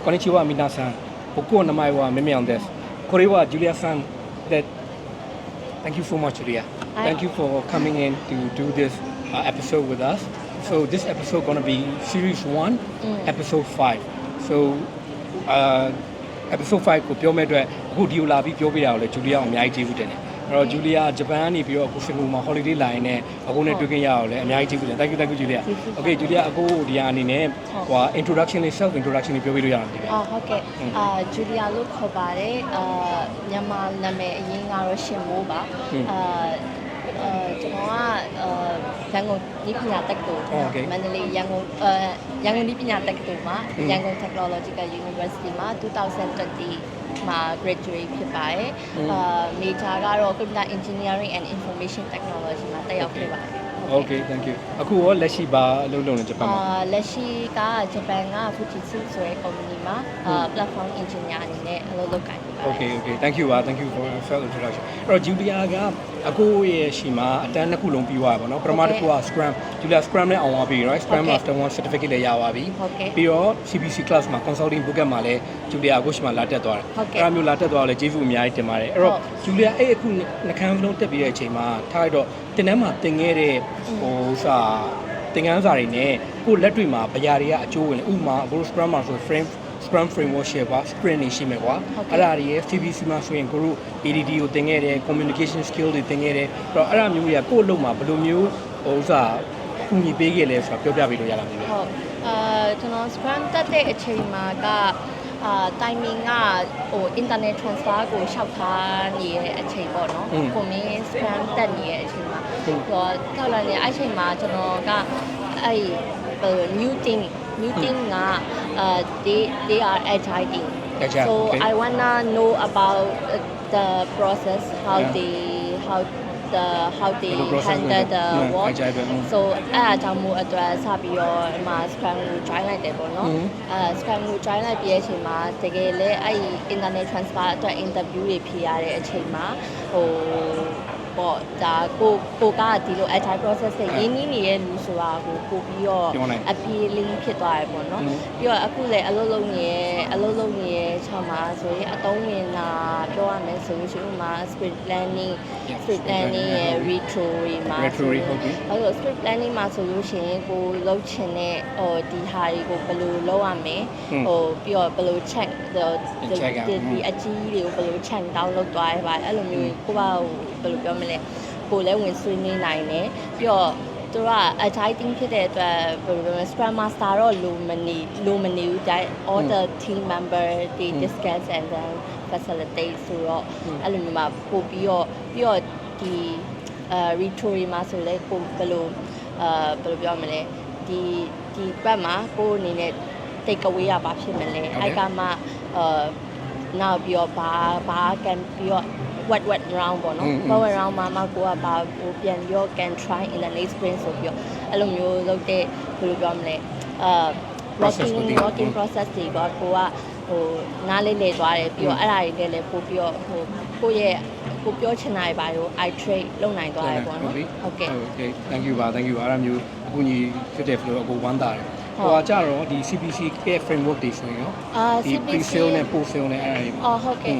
konnichiwa minasan. Boku namae wa Mimian desu. Kore wa Julia san. That thank you so much, Julia. Thank you for coming in to do this episode with us. So this episode gonna be series 1, episode 5. So episode 5ကိုပြောမဲ့အတွက်အခုဒီကိုလာပြီးပြောပြရအောင်လေဂျူလီယာအများကြီးကျေးဇူးတင်တယ်အဲ့တော့ဂျူလီယာဂျပန်ကနေပြီးတော့အခုစင်ကာပူမှာ holiday လာရင်လည်းအခုနဲ့တွေ့ခင်ရအောင်လေအများကြီးကျေးဇူးတင် thank you ဂျူလီယာ okay ဂျူလီယာအခုဒီအနေနဲ့ဟို introduction လေး self introduction လေးပြောပြလို့ရအောင်ဒီပဲဟုတ်ကဲ့ဂျူလီယာလို့ခေါ်ပါတယ်မြန်မာနာမည်အရင်ကတော့ရှင်မိုးပါကျွန်တော်ကရန်ကုန်ဒီပညာတက္ကသိုလ်မန္တလေးရန်ကုန်ဒီပညာတက္ကသိုလ်မှာရန်ကုန် Technological University မှာ2020မှာ graduate ဖြစ်ပါတယ်major ကတော့ Computer Engineering and Information Technology မှာတက်ရောက်ခဲ့ပါတယ် Okay thank you အခုရောလက်ရှိဘာအလုပ်လုပ်နေဂျပန်မှာလက်ရှိကဂျပန်က Fujitsu ဆိုတဲ့ company မှာplatform engineer အနေနဲ့အလုပ်လုပ်ကိုင်နေပါတယ် Okay thank you for self introduction အဲ့တော့ဂျူလီယာကအခုရဲ့ရှိမှာအတန်းနှစ်ခုလုံးပြီးသွားပါတော့ပထမတစ်ခုက Scrum ဂျူလီယာ Scrum နဲ့အောင်သွားပြီ right Scrum Master 1 certificate လည်းရပါပြီပြီးတော့ CBC class မှာ consulting bootcamp မှာလည်းဂျူလီယာအခုရှိမှလာတက်သွားတယ်အဲ့ဒါမျိုးလာတက်သွားတော့လည်းကျေးဇူးအများကြီးတင်ပါတယ်အဲ့တော့ဂျူလီယာအဲ့အခုနှခမ်းလုံးတက်ပြီးတဲ့အချိန်မှာထားရတော့တင်တန်းမှာတင်ခဲ့တဲ့ဟိုသင်ခန်းစာတွေနဲ့ကိုလက်တွေ့မှာဗျာတွေကအကျိုးဝင်ဥပမာအခု Scrum မှာဆို Scrum framework share ပါ sprint နေရှိမယ်ကွာအဲ့ဒါတွေရဲ့ CBC မှာဆိုရင်ကိုတို့ ADD ကိုသင်ခဲ့တယ် communication skill တွေသင်ခဲ့တယ်အဲ့တော့အဲ့ဒါမျိုးတွေကကိုယ့်အလုပ်မှာဘယ်လိုမျိုးဟိုကူညီပေးခဲ့လဲဆိုတာပြောပြပေးလို့ရလားမသိဘူးဟုတ်ကျွန်တော် Scrum တက်တဲ့အချိန်မှာကtiming ကဟို internet transfer ကိုရှောက်ထားနေတဲ့အချိန်ပေါ့နော်ကိုမင်း Scrum တက်နေတဲ့အချိန်မှာတော့ထောက်လာနေအဲ့အချိန်မှာကျွန်တော်ကအဲ့ new team nga they are agile team so I wanna know about the process how they handle the work so အဲ့အကြောင်းမျိုးအတွက်စပြီးတော့မှာ Scrum ကို join လိုက်တယ်ပေါ့နော်Scrum ကို join လိုက်ပြီးတဲ့အချိန်မှာတကယ်လဲအဲ့ internet transfer အတွက် interview တွေဖြေရတဲ့အချိန်မှာဟိုပေါ့ဒါကိုကဒီလို agile process တွေရင်းနှီးနေတဲ့လူဆိုတာကိုပို့ပြီးတော့ appealing ဖြစ်သွားတယ်ပေါ့နော်ပြီးတော့အခုလည်းအလုပ်လုပ်နေတဲ့၆မှာဆိုရင်အတုံးဝင်တာပြောရမယ်ဆိုလို့ရှိရင်ဥမာ sprint planning ရဲ့ retro တွေမှာဟုတ်ကဲ့ sprint planning မှာဆိုလို့ရှိရင်ကိုလုပ်ချင်တဲ့ဟိုဒီဟာတွေကိုဘယ်လိုလုပ်ရမလဲဟိုပြီးတော့ဘယ်လို check ဒီအကြီးတွေကိုဘယ်လို check down လုပ်သွားရပါအဲ့လိုမျိုးကိုကဘယ်လိုပြောမလဲကိုလည်းဝင်ဆွေးနွေးနိုင်တယ်ပြီးတော့သူက agile team ဖြစ်တဲ့အတွက်ဘယ်လိုပြောမလဲ Scrum Master တော့လိုမနေဘူးဒါ all the team member they discuss and then facilitate ဆိုတော့အဲ့လိုမျိုးမှာပို့ပြီးတော့ဒီ retro မှာဆိုလဲကိုဘယ်လိုပြောမလဲဒီဘက်မှာကိုအနေနဲ့ take away ရပါဖြစ်မလဲအဲ့ကမှနောက်ပြီးတော့ဘာကန်ပြီးတော့what round ပေါ့နော် what round မှာကိုကဘာကိုပြန်ပြီးတော့ can try in the next sprint ဆိုပြီးတော့အဲ့လိုမျိုးလုပ်တဲ့ဘယ်လိုပြောမလဲworking process တွေကကိုကဟိုနားလေးလေသွားတယ်ပြီးတော့အဲ့ဒါတွေလည်းပို့ပြီးတော့ဟိုကိုပြောချင်တာတွေပါလို့ I trade လုပ်နိုင်သွားတယ်ပေါ့နော်ဟုတ်ကဲ့ okay thank you အဲ့ဒါမျိုးအခုညီဖြစ်တဲ့ flow ကိုဝမ်းသာတယ်ဟိုကြတော့ဒီ CBC ရဲ့ framework တွေဆိုရင်ရောဒီ pre-sale နဲ့ post-sale နဲ့အဲ့ဒါတွေဟုတ်ကဲ့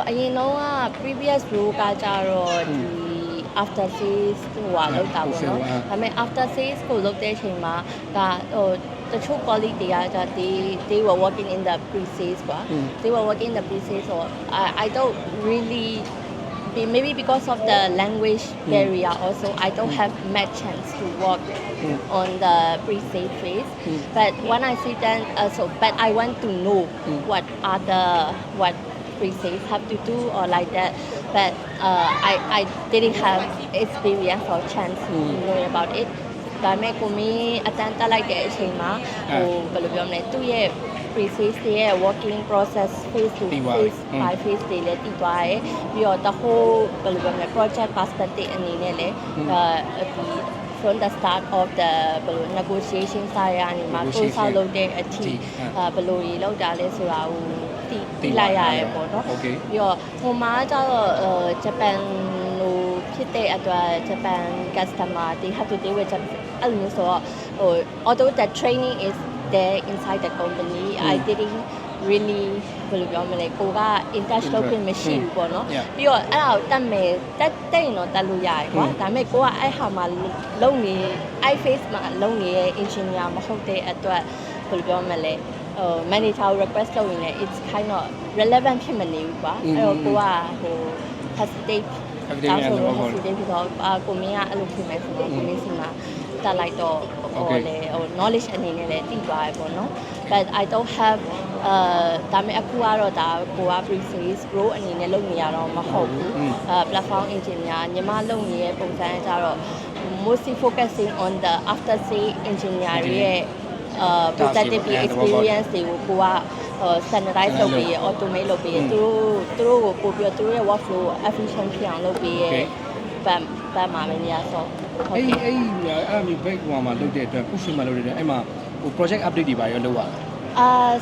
အရင်တော့က previous role ကကြတော့ဒီ after sales ဟိုလောက်တာပေါ့နော်ဒါပေမဲ့ after sales ကိုလုပ်တဲ့အချိန်မှာဒါဟိုတချို့ colleague တွေကကြ they were working in the pre-sales ကွာ they were working in the pre-sales so I don't really maybe because of the language barrier also I don't have much chance to work on the pre-sale phase but when I see them but I want to know what pre-sales have to do or like that but I didn't have experience or chance to know about it ဒါပေမဲ့ကိုမင်းအတန်းတက်လိုက်တဲ့အချိန်မှာဟိုဘယ်လိုပြောမလဲသူ့ရဲ့ pre-sales ရဲ့ working process phase to phase by phase တွေလည်းတည်သွားတယ်ပြီးတော့ the whole ဘယ်လိုပြောမလဲ project perspective အနေနဲ့လည်းဒီ from the start of the negotiation ဆိုင်ရာနေမှာကိုဆောက်လုပ်တဲ့အထိဘယ်လိုတွေလောက်တာလဲဆိုတာကိုသိလိုက်ရတယ်ပေါ့နော်ပြီးတော့ဟိုမှာကျတော့ဂျပန်လိုဖြစ်တဲ့အတွက်ဂျပန် customer they have to deal with အဲ့လိုဆိုတော့ဟို although the training is there inside the company I didn't really ဘယ်လိုပြောမလဲကိုက in-touch လုပ်ခွင့်မရှိဘူးပေါ့နော်ပြီးတော့အဲ့ဒါကိုတတ်မယ်တက်ရင်တော့တက်လို့ရတယ်ကွာဒါပေမဲ့ကိုကအဲ့ဟာမှာလုံနေ i face မှာလုံနေတဲ့ engineer မဟုတ်တဲ့အတွက်ဘယ်လိုပြောမလဲmanager request လုပ်ရင်လည်း it's kind of relevant ဖြစ်မနေဘူးကွာအဲ့တော့ကိုကဟို hesitate ဒါဆိုတော့ hesitate ပြီးတော့ကိုမင်းကအဲ့လိုဖြစ်မယ်ဆိုတော့ကိုမင်းစီမှာတက်လိုက်တော့ဟိုလေဟို knowledge အနေနဲ့လည်းသိသွားရပေါ့နော် but I don't have ဒါပေမဲ့အခုကတော့ဒါကိုက pre-sales pro အနေနဲ့လုပ်နေရတော့မဟုတ်ဘူးplatform engineer ညီမလုပ်နေတဲ့ပုံစံကြတော့ mostly focusing on the after sales engineer ရဲ့positive experience တွေကိုကိုကstandardize လုပ်ပြီး automate လုပ်ပြီးသူတို့ကိုပို့ပြီးသူတို့ရဲ့ workflow efficient ဖြစ်အောင်လုပ်ပြီးပတ်မှာပဲနေရဆိုအဲ့မျိုး break မှာလုပ်တဲ့အတွက် push မှာလုပ်တဲ့အတွက်အဲ့မှာဟို project update တွေပါရောလုပ်ရတာ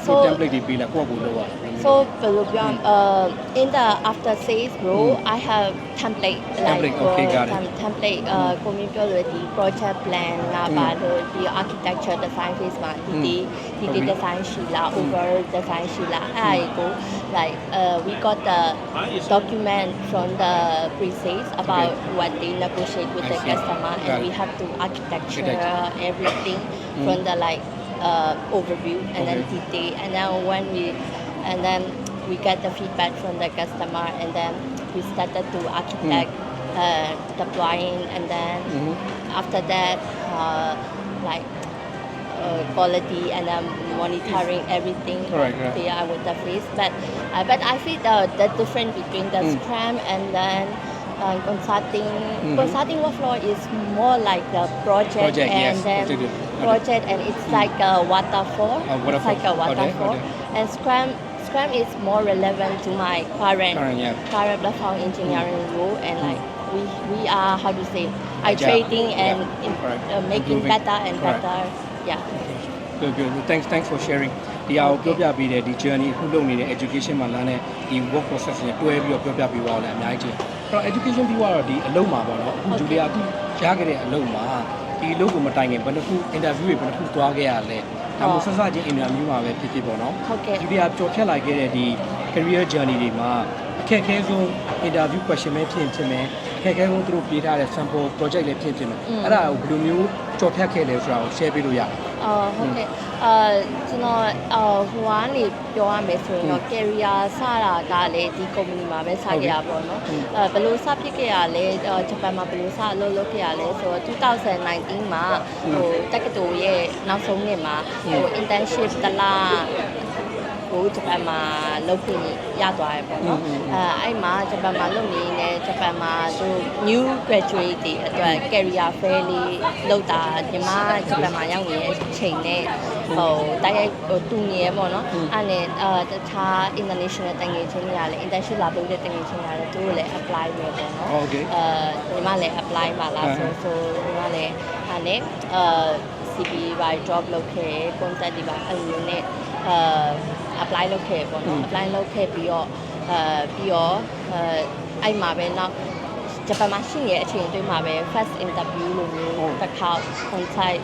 so template တွေပေးလိုက်ကိုယ့်ကိုလုပ်ရတာ so ဘယ်လိုပြောin the after sales role I have template like template ကိုမြင်ပြောလို့ဒီ project plan လာပါလို့ဒီ architecture design phase မှာဒီ design ရှိလား over design ရှိလားအဲ့ဒါကို like we got the document from the pre-sales about what they negotiate with the customer and we have to architecture everything from the like overview and then detail and then we get the feedback from the customer and then we started to architect deploying and then after that like quality and then monitoring everything there with the face but I feel the difference between the Scrum and then consulting workflow is more like the project and then project and it's like a waterfall. It's like a waterfall. And Scrum is more relevant to my current platform engineering role and like we are how to say iterating and making better and better. Yeah. Good. Thanks for sharing. ဒီအောင်ပြောပြပေးတဲ့ဒီ journey အခုလုပ်နေတဲ့ education မှာလာတဲ့ဒီ work process နဲ့တွဲပြီးတော့ပြောပြပေးပါဦးလည်းအများကြီးကြီးအဲ့တော့ education ပြီးတော့ဒီအလုပ်မှာပေါ့နော်အခုဂျူလီယာအခုရခဲ့တဲ့အလုပ်မှာဒီအလုပ်ကိုမတိုင်ခင်ဘယ်နှခု interview တွေဘယ်နှခုသွားခဲ့ရလဲဒါမှမဟုတ်ဆက်စချင်း interview မှာပဲဖြစ်ပေါ့နော်ဂျူလီယာကြော်ဖြတ်လိုက်ခဲ့တဲ့ဒီ career journey တွေမှာအခက်အခဲဆုံး interview question ပဲဖြစ်မယ်အခက်အခဲဆုံးသူတို့ပေးထားတဲ့ sample project လည်းဖြစ်မယ်အဲ့ဒါကိုဘယ်လိုမျိုးကြော်ဖြတ်ခဲ့လဲဆိုတာကို share ပေးလို့ရတယ်ဟုတ်ကဲ့ကျွန်တော်ဟိုကနေပြောရမယ်ဆိုရင်တော့ career စတာကလည်းဒီ company မှာပဲစခဲ့ရပါတော့เนาะဘယ်လိုစဖြစ်ခဲ့ရလဲဂျပန်မှာဘယ်လိုစလုပ်ခဲ့ရလဲဆိုတော့2019မှာဟိုတက္ကသိုလ်ရဲ့နောက်ဆုံးနှစ်မှာဟို internship တလားကိုဂျပန်မှာလုပ်ခွင့်ရသွားရပေါ့နော်အဲ့မှာဂျပန်မှာလုပ်နေနေဂျပန်မှာသူ new graduate တွေအတွက် career fair လေးလုပ်တာဒီမှာဂျပန်မှာရောက်နေတဲ့အချိန်နဲ့ဟိုတိုက်ရိုက်တူနေရပေါ့နော်အဲ့နဲ့တခြား international တန်ငယ်ချင်းတွေကလည်း internship လာလုပ်တဲ့တန်ငယ်ချင်းတွေကလည်းသူတို့လည်း apply ပဲပေါ့နော်ဒီမှာလည်း apply ပါလားဆိုဒီမှာလည်းအဲ့နဲ့CV by job လုပ်ခဲ့ contact တွေပါအဲ့လိုနဲ့apply လုပ်ခဲ့ပေါ့နော် apply လုပ်ခဲ့ပြီးတော့အဲ့မှာပဲနောက်ဂျပန်မှာရှိနေတဲ့အချိန်အတွင်းမှာပဲ first interview လိုမျိုးတစ်ခါ on-site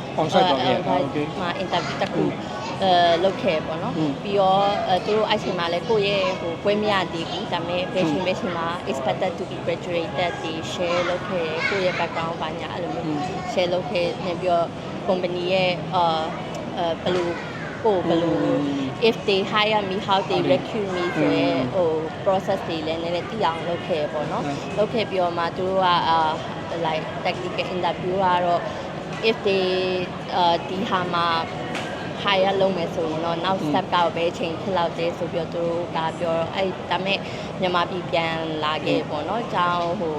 မှာ interview တစ်ခုလုပ်ခဲ့ပေါ့နော်ပြီးတော့သူတို့အဲ့ချိန်မှာလည်းကိုယ့်ရဲ့ဟိုပွဲမရသေးဘူးဒါပေမဲ့ဘယ်ချိန်မှာ expected to be graduated ဒီ share လုပ်ခဲ့ကိုယ့်ရဲ့ background ဘာညာအဲ့လိုမျိုး share လုပ်ခဲ့နေပြီးတော့ company ရဲ့ဘယ်လို if they hire me how they recruit me ဆိုရဲဟို process တွေလည်းနည်းနည်းသိအောင်လုပ်ခဲ့ပေါ့နော်လုပ်ခဲ့ပြီးတော့မှသူတို့ကlike technical interview ကတော့ if they ဒီဟာမှာ hire လုပ်မယ်ဆိုရင်တော့နောက် step ကပဲချိန်ဖြစ်လောက်သေးဆိုပြီးတော့သူတို့ကပြောအဲ့ဒါမဲ့မြန်မာပြည်ပြန်လာခဲ့ပေါ့နော်အကြောင်းဟို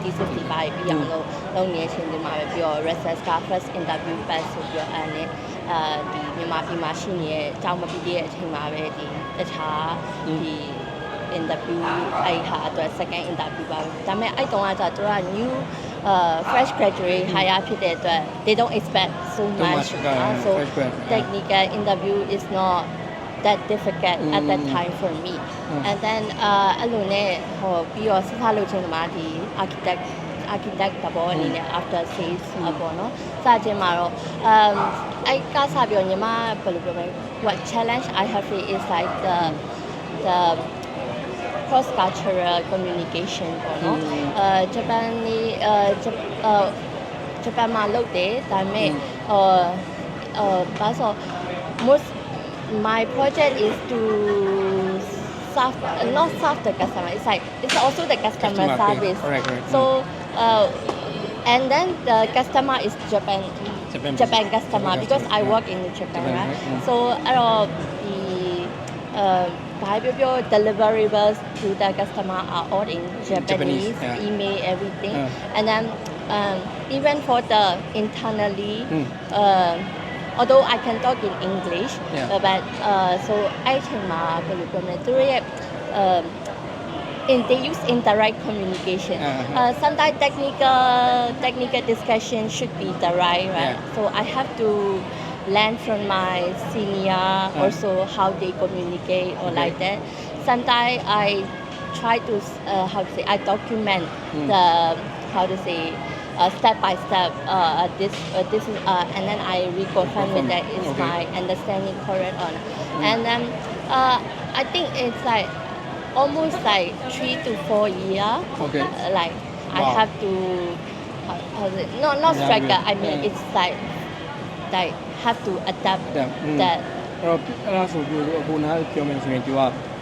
thesis တွေပါပြီးအောင်လုပ်နေတဲ့အချိန်ဒီမှာပဲပြီးတော့ research က first interview pass ဆိုပြီးတော့အဲ့နဲ့ဒီမြန်မာပြည်မှာရှိနေတဲ့အကြောင်းမပြီးတဲ့အချိန်မှာပဲဒီတခြားဒီ interview အဲ့ဟာအတွက် second interview ပါဒါပေမဲ့အဲ့တုန်းကကျတော့ new fresh graduate hire ဖြစ်တဲ့အတွက် they don't expect so much so technical interview is not that difficult at that time for me and then အဲ့လိုနဲ့ဟိုပြီးတော့စလုပ်ချင်းမှာဒီ architect architect တဘောအနေနဲ့ after sales ပေါ့နော်စခြင်းမှာတော့အဲ့ကစားပြောညီမဘယ်လိုပြောမလဲ what challenge I have is like the cross cultural communication ပေါ့နော်ဂျပန်နေဂျပန်မှာလုပ်တယ်ဒါပေမဲ့ဘာဆို most my project is to serve not serve the customer it's like it's also the customer service correct. so and then the customer is Japan customer because I work in Japan right so အဲ့တော့ဒီဘာပြော deliverables to the customer are all in Japanese email everything and then even for the internally although I can talk in English but so အဲ့ချိန်မှာဘယ်လိုပြောမလဲသူတို့ရဲ့they use indirect communication sometimes technical discussion should be direct right so I have to learn from my senior also how they communicate or like that sometimes I try to how to say I document the how to say step by step this is and then I reconfirm that is my understanding correct or not and then I think it's like almost like 3 to 4 years like I have to how is it not struggle I mean it's like have to adapt that အဲ့ဒါဆိုပြီးအခုနားပြောမယ်ဆိုရင်သူက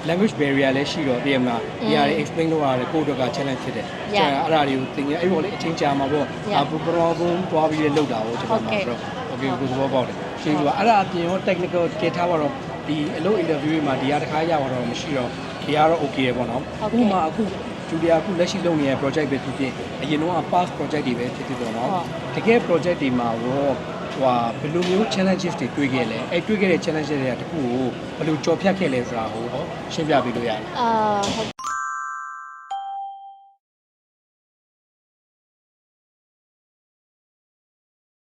language barrier လည်းရှိတော့တည်ရမလားဒီဟာတွေ explain လုပ်ရတယ်ကိုယ့်အတွက်က challenge ဖြစ်တယ်အဲ့ဒါတွေကိုသင်ရအဲ့ပေါ်လေအချင်းကြာမှာပေါ့ပရောဘုံတွားပြီးလောက်တာကိုကျွန်တော်မှာဆိုတော့ okay ကိုသဘောပေါက်တယ်ရှင်းပြောအဲ့ဒါအပြင်ရော technical ကထားပါတော့ဒီအလုပ် interview တွေမှာဒီဟာတစ်ခါရပါတော့မရှိတော့ဒီကတော့ okay ရပေါ့နော်ဥပမာအခုဂျူလီယာအခုလက်ရှိလုပ်နေတဲ့ project ပဲဖြစ်ဖြစ်အရင်တော့ past project တွေပဲဖြစ်ဖြစ်တော့နော်တကယ် project တွေမှာရောဟိုဘယ်လိုမျိုး challenges တွေတွေ့ခဲ့လဲအဲ့တွေ့ခဲ့တဲ့ challenges တွေကတခုကိုဘယ်လိုကျော်ဖြတ်ခဲ့လဲဆိုတာဟိုရှင်းပြပေးလို့ရတယ်ဟုတ်